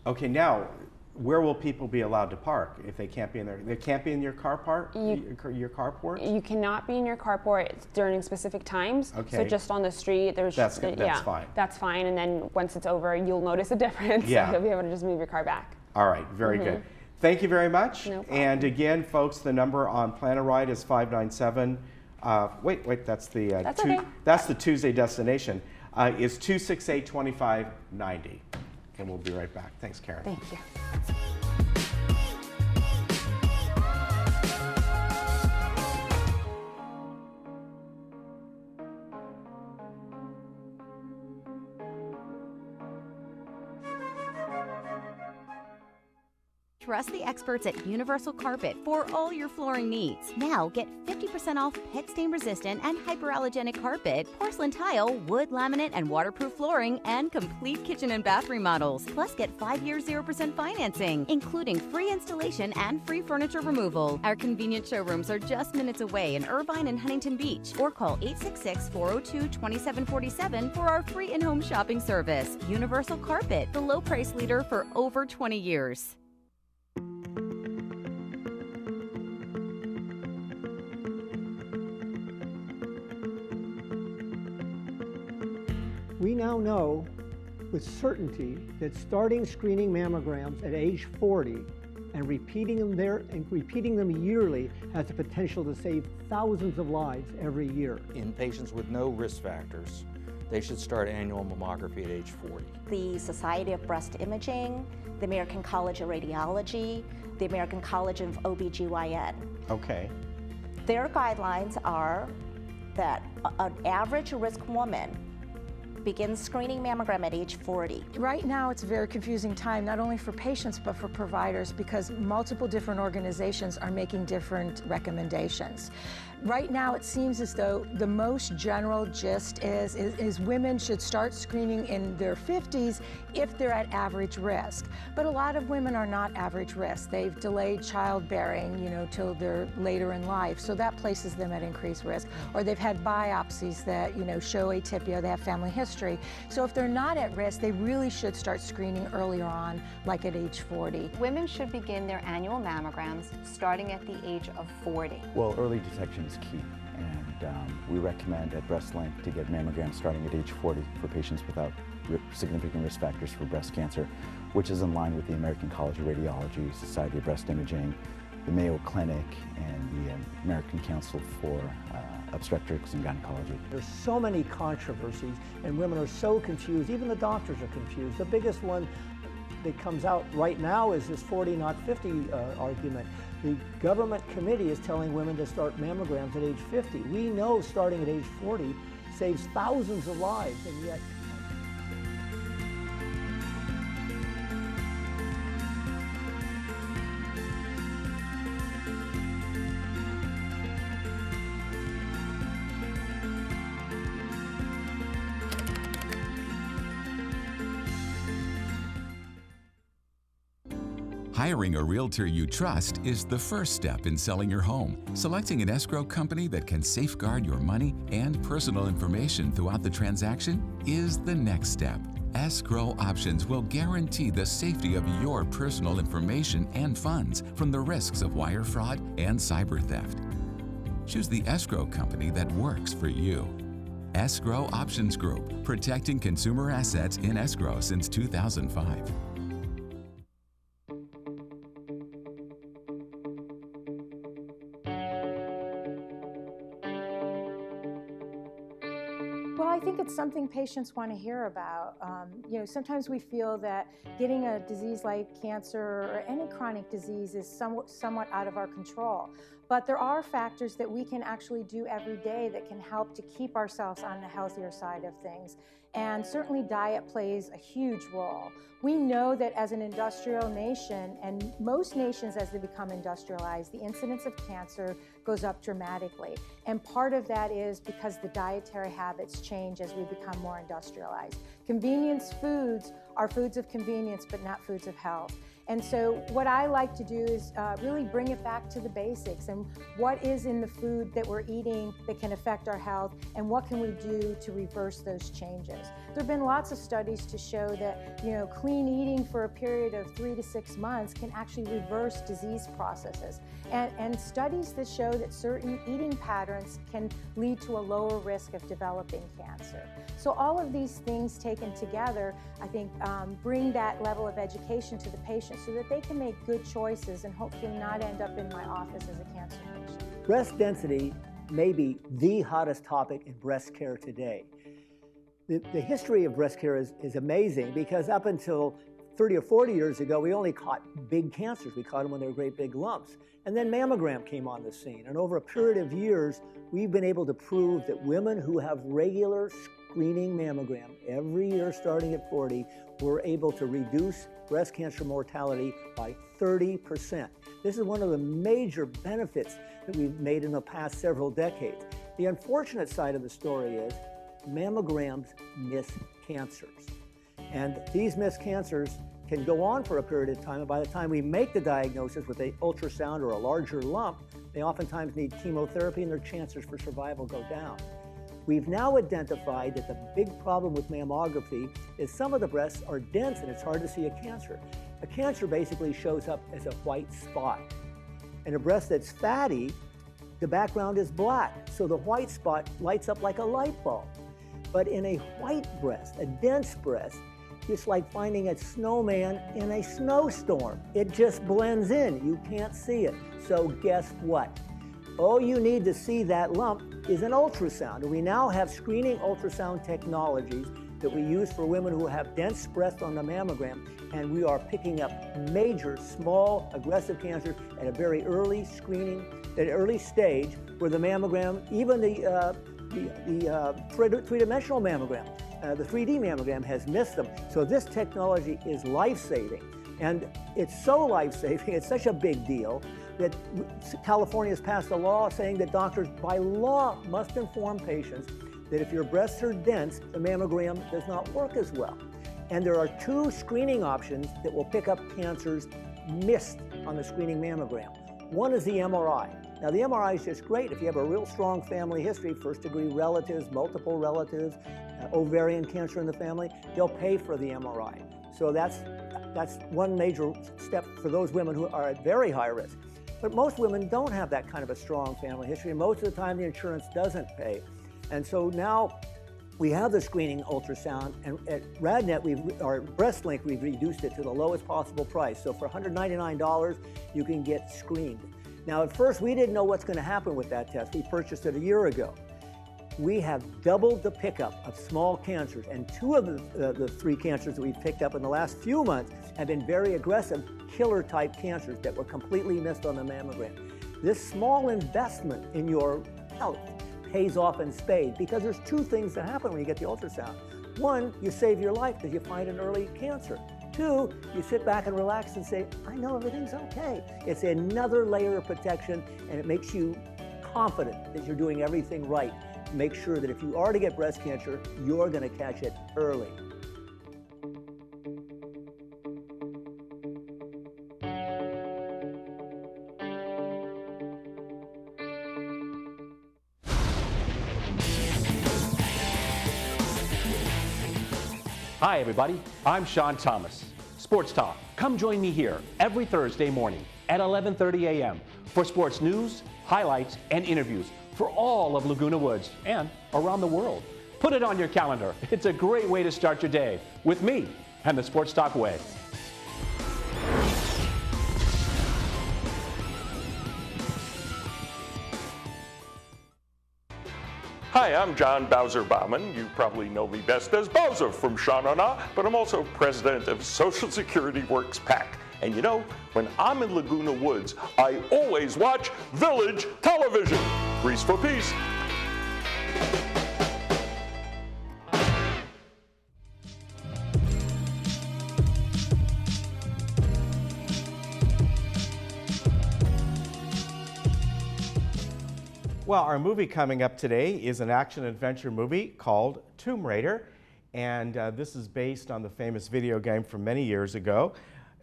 okay, now, where will people be allowed to park if they can't be in there? They can't be in your car park, your carport? You cannot be in your carport during specific times. Okay. So just on the street, That's fine. That's fine, and then once it's over, you'll notice a difference. Yeah. So you'll be able to just move your car back. All right, very good. Thank you very much. No problem. And again, folks, the number on Plan a Ride is 597. Wait, that's the that's the Tuesday destination. Is 268-2590. And we'll be right back. Thanks, Karen. Thank you. Trust the experts at Universal Carpet for all your flooring needs. Now get 50% off pet stain resistant and hyperallergenic carpet, porcelain tile, wood laminate and waterproof flooring, and complete kitchen and bath remodels. Plus get 5-year 0% financing, including free installation and free furniture removal. Our convenient showrooms are just minutes away in Irvine and Huntington Beach, or call 866-402-2747 for our free in-home shopping service. Universal Carpet, the low price leader for over 20 years. We now know with certainty that starting screening mammograms at age 40 and repeating them yearly has the potential to save thousands of lives every year. In patients with no risk factors, they should start annual mammography at age 40. The Society of Breast Imaging, the American College of Radiology, the American College of OBGYN. Okay. Their guidelines are that an average risk woman begins screening mammogram at age 40. Right now it's a very confusing time, not only for patients but for providers, because multiple different organizations are making different recommendations. Right now it seems as though the most general gist is women should start screening in their 50s if they're at average risk. But a lot of women are not average risk. They've delayed childbearing, till they're later in life, so that places them at increased risk. Or they've had biopsies that, show atypia, they have family history. So if they're not at risk, they really should start screening earlier on, like at age 40. Women should begin their annual mammograms starting at the age of 40. Well, early detection is key, and we recommend at BreastLink to get mammograms starting at age 40 for patients without significant risk factors for breast cancer, which is in line with the American College of Radiology, Society of Breast Imaging, the Mayo Clinic, and the American Council for Obstetrics and Gynecology. There's so many controversies, and women are so confused. Even the doctors are confused. The biggest one that comes out right now is this 40, not 50 argument. The government committee is telling women to start mammograms at age 50. We know starting at age 40 saves thousands of lives, and yet Hiring a realtor you trust is the first step in selling your home. Selecting an escrow company that can safeguard your money and personal information throughout the transaction is the next step. Escrow Options will guarantee the safety of your personal information and funds from the risks of wire fraud and cyber theft. Choose the escrow company that works for you. Escrow Options Group, protecting consumer assets in escrow since 2005. Well, I think it's something patients want to hear about. Sometimes we feel that getting a disease like cancer or any chronic disease is somewhat out of our control. But there are factors that we can actually do every day that can help to keep ourselves on the healthier side of things. And certainly diet plays a huge role. We know that as an industrial nation, and most nations as they become industrialized, the incidence of cancer goes up dramatically. And part of that is because the dietary habits change as we become more industrialized. Convenience foods are foods of convenience, but not foods of health. And so what I like to do is really bring it back to the basics and what is in the food that we're eating that can affect our health, and what can we do to reverse those changes. There have been lots of studies to show that clean eating for a period of 3 to 6 months can actually reverse disease processes. And studies that show that certain eating patterns can lead to a lower risk of developing cancer. So all of these things taken together, I think, bring that level of education to the patient so that they can make good choices and hopefully not end up in my office as a cancer patient. Breast density may be the hottest topic in breast care today. The history of breast care is amazing, because up until 30 or 40 years ago, we only caught big cancers. We caught them when they were great big lumps. And then mammogram came on the scene. And over a period of years, we've been able to prove that women who have regular screening mammogram every year starting at 40 were able to reduce breast cancer mortality by 30%. This is one of the major benefits that we've made in the past several decades. The unfortunate side of the story is mammograms miss cancers. And these missed cancers can go on for a period of time, and by the time we make the diagnosis with an ultrasound or a larger lump, they oftentimes need chemotherapy and their chances for survival go down. We've now identified that the big problem with mammography is some of the breasts are dense and it's hard to see a cancer. A cancer basically shows up as a white spot. In a breast that's fatty, the background is black, so the white spot lights up like a light bulb. But in a white breast, a dense breast, it's like finding a snowman in a snowstorm. It just blends in. You can't see it. So guess what? All you need to see that lump is an ultrasound. And we now have screening ultrasound technologies that we use for women who have dense breasts on the mammogram, and we are picking up major, small, aggressive cancers at a very early screening, at an early stage, where the mammogram, even the three-dimensional mammogram, the 3D mammogram has missed them. So this technology is life-saving. And it's so life-saving, it's such a big deal, that California has passed a law saying that doctors, by law, must inform patients that if your breasts are dense, the mammogram does not work as well. And there are 2 screening options that will pick up cancers missed on the screening mammogram. One is the MRI. Now, the MRI is just great if you have a real strong family history, first-degree relatives, multiple relatives, ovarian cancer in the family, they'll pay for the MRI. So that's one major step for those women who are at very high risk. But most women don't have that kind of a strong family history, and most of the time the insurance doesn't pay. And so now we have the screening ultrasound, and at RadNet, our BreastLink, we've reduced it to the lowest possible price. So for $199, you can get screened. Now, at first, we didn't know what's going to happen with that test. We purchased it a year ago. We have doubled the pickup of small cancers, and 2 of the 3 cancers that we've picked up in the last few months have been very aggressive killer-type cancers that were completely missed on the mammogram. This small investment in your health pays off in spades, because there's 2 things that happen when you get the ultrasound. 1, you save your life because you find an early cancer. 2, you sit back and relax and say, I know everything's okay. It's another layer of protection, and it makes you confident that you're doing everything right. Make sure that if you are to get breast cancer, you're going to catch it early. Hi, everybody. I'm Sean Thomas. Sports Talk. Come join me here every Thursday morning at 11:30 a.m. for sports news, highlights, and interviews for all of Laguna Woods and around the world. Put it on your calendar. It's a great way to start your day with me and the Sports Talk way. Hi, I'm John Bowser Bauman. You probably know me best as Bowser from Sha-Na-Na, but I'm also president of Social Security Works PAC. And you know, when I'm in Laguna Woods, I always watch Village television. Grease for peace. Well, our movie coming up today is an action-adventure movie called Tomb Raider, and this is based on the famous video game from many years ago.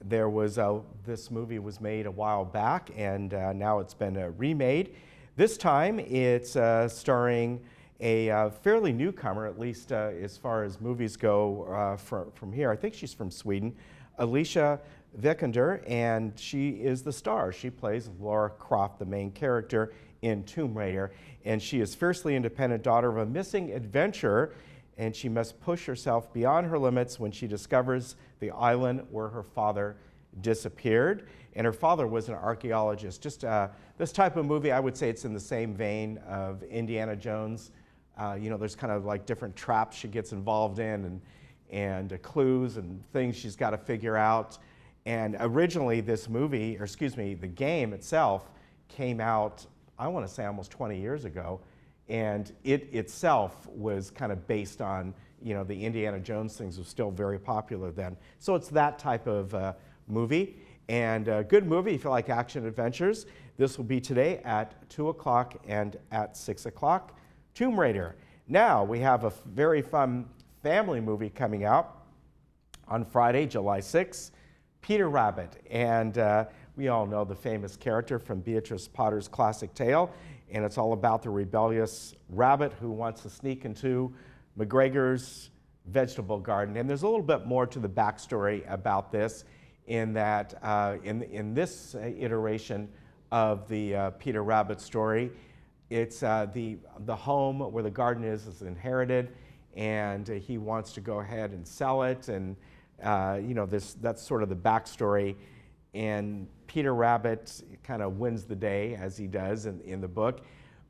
There was this movie was made a while back, and now it's been remade. This time, it's starring a fairly newcomer, at least as far as movies go from here. I think she's from Sweden, Alicia Vikander, and she is the star. She plays Lara Croft, the main character in Tomb Raider, and she is fiercely independent daughter of a missing adventurer, and she must push herself beyond her limits when she discovers the island where her father disappeared. And her father was an archaeologist. Just this type of movie, I would say it's in the same vein of Indiana Jones. You know, there's kind of like different traps she gets involved in, and clues and things she's got to figure out. And originally this movie, or excuse me, the game itself came out, I want to say almost 20 years ago, and it itself was kind of based on, you know, the Indiana Jones things was still very popular then. So it's that type of movie, and a good movie if you like action adventures. This will be today at 2 o'clock and at 6 o'clock. Tomb Raider. Now we have a very fun family movie coming out on Friday, July 6th, Peter Rabbit, and we all know the famous character from Beatrice Potter's classic tale, and it's all about the rebellious rabbit who wants to sneak into McGregor's vegetable garden. And there's a little bit more to the backstory about this, in that in this iteration of the Peter Rabbit story, it's the home where the garden is inherited, and he wants to go ahead and sell it, and you know, that's sort of the backstory. And Peter Rabbit kind of wins the day, as he does in the book.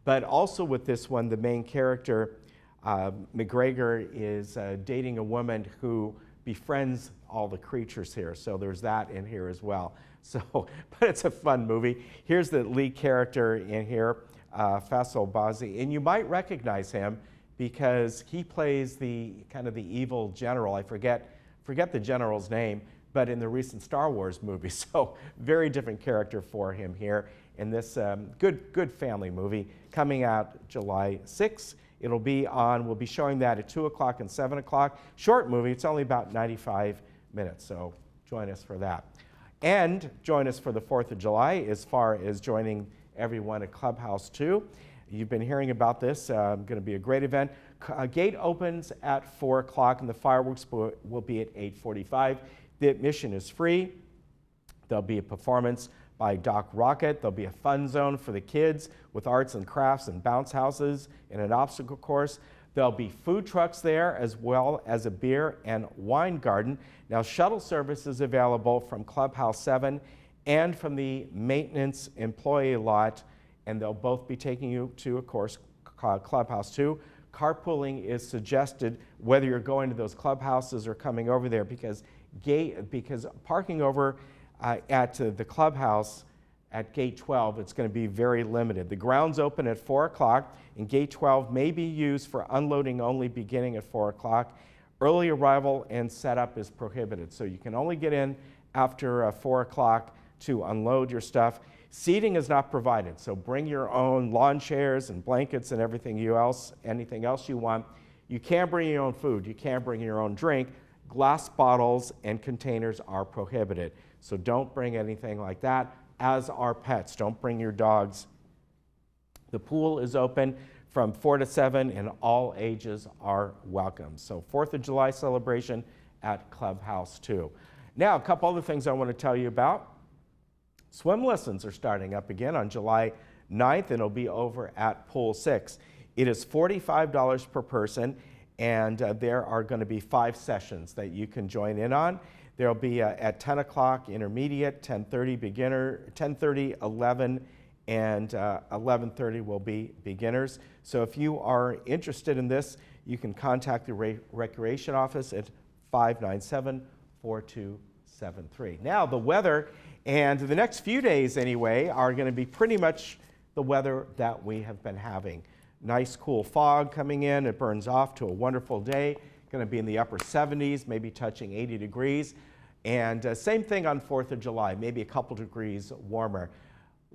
But also with this one, the main character, McGregor, is dating a woman who befriends all the creatures here. So there's that in here as well. So, but it's a fun movie. Here's the lead character in here, Faisal Bazi. And you might recognize him because he plays the kind of the evil general. I forget the general's name, but in the recent Star Wars movie. So very different character for him here in this good family movie coming out July 6th. It'll be on, we'll be showing that at 2 o'clock and 7 o'clock. Short movie, it's only about 95 minutes, so join us for that. And join us for the 4th of July as far as joining everyone at Clubhouse 2. You've been hearing about this, going to be a great event. Gate opens at 4 o'clock and the fireworks will be at 8:45. The admission is free. There'll be a performance by Doc Rocket. There'll be a fun zone for the kids with arts and crafts and bounce houses and an obstacle course. There'll be food trucks there as well as a beer and wine garden. Now, shuttle service is available from Clubhouse 7 and from the maintenance employee lot, and they'll both be taking you to, of course, Clubhouse 2. Carpooling is suggested whether you're going to those clubhouses or coming over there, because parking over at the clubhouse at gate 12, it's going to be very limited. The grounds open at 4 o'clock, and gate 12 may be used for unloading only beginning at 4 o'clock. Early arrival and setup is prohibited, so you can only get in after 4 o'clock to unload your stuff. Seating is not provided, so bring your own lawn chairs and blankets and anything else you want. You can't bring your own food. You can't bring your own drink. Glass bottles and containers are prohibited, so don't bring anything like that, as are pets. Don't bring your dogs. The pool is open from 4 to 7, and all ages are welcome. So 4th of July celebration at Clubhouse 2. Now, a couple other things I want to tell you about. Swim lessons are starting up again on July 9th, and it'll be over at Pool 6. It is $45 per person, and there are going to be 5 sessions that you can join in on. There'll be at 10 o'clock intermediate, 10:30 beginner, 10:30, 11, and 11:30 will be beginners. So if you are interested in this, you can contact the Recreation Office at 597-4273. Now, the weather, and the next few days anyway, are going to be pretty much the weather that we have been having. Nice cool fog coming in. It burns off to a wonderful day. Going to be in the upper 70s, maybe touching 80 degrees. And same thing on 4th of July, maybe a couple degrees warmer.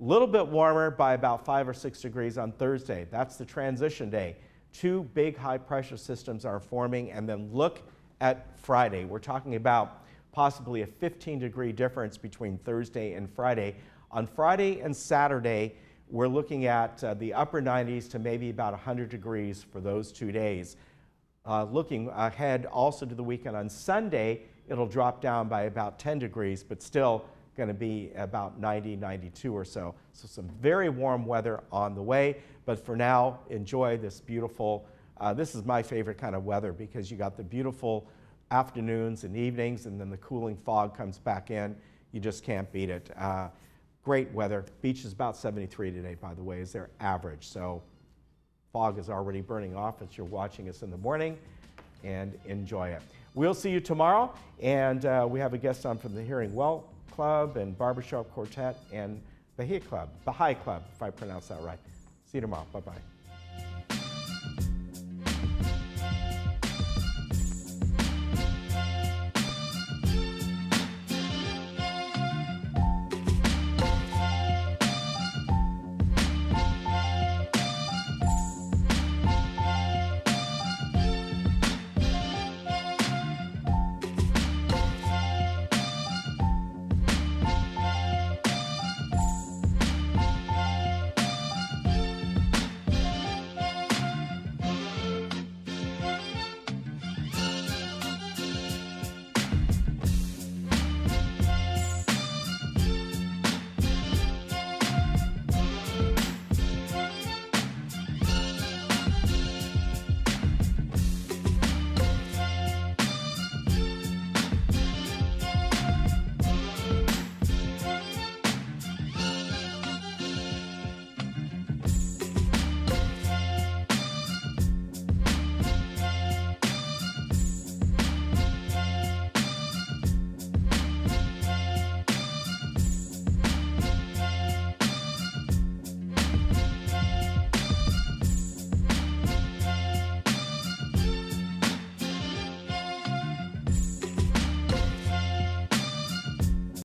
A little bit warmer by about 5 or 6 degrees on Thursday. That's the transition day. 2 big high pressure systems are forming, and then look at Friday. We're talking about possibly a 15-degree difference between Thursday and Friday. On Friday and Saturday, we're looking at the upper 90s to maybe about 100 degrees for those 2 days. Looking ahead also to the weekend on Sunday, it'll drop down by about 10 degrees, but still going to be about 90, 92 or so. So some very warm weather on the way, but for now, enjoy this beautiful, this is my favorite kind of weather because you got the beautiful afternoons and evenings, and then the cooling fog comes back in. You just can't beat it. Great weather. Beach is about 73 today, by the way, is their average. So fog is already burning off as you're watching us in the morning, and enjoy it. We'll see you tomorrow, and we have a guest on from the Hearing Well Club and Barbershop Quartet and Baha'i Club, if I pronounce that right. See you tomorrow. Bye-bye.